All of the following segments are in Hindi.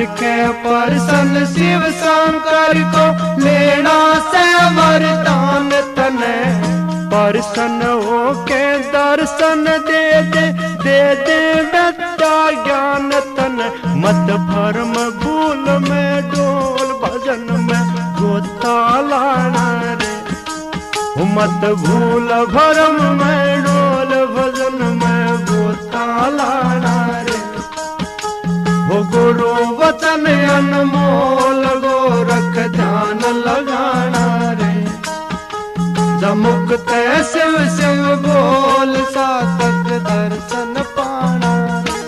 करके प्रसन्न शिव शंकर को लेना से वरदान तने प्रसन्न होके दर्शन दे दे विद्या ज्ञान तने मत भरम भूल में डोल भजन में गोता लाना रे मत भूल भरम में डोल भजन में गोता लाना रे हो गुरु वचन अनमोल गोरख ध्यान लगाना रे जमुकते शिव शिव बोल सातक दर्शन पाना रे।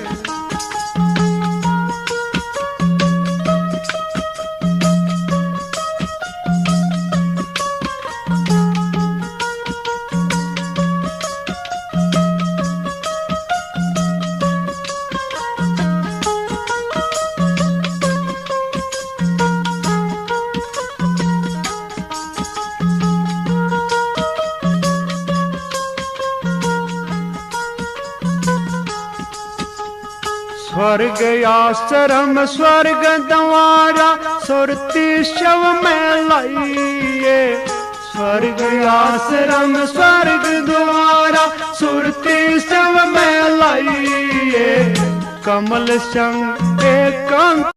स्वर्ग आश्रम स्वर्ग द्वारा सुरती शव में लाइए स्वर्ग आश्रम स्वर्ग द्वारा सुरती शव में लाइए कमल संग एकांत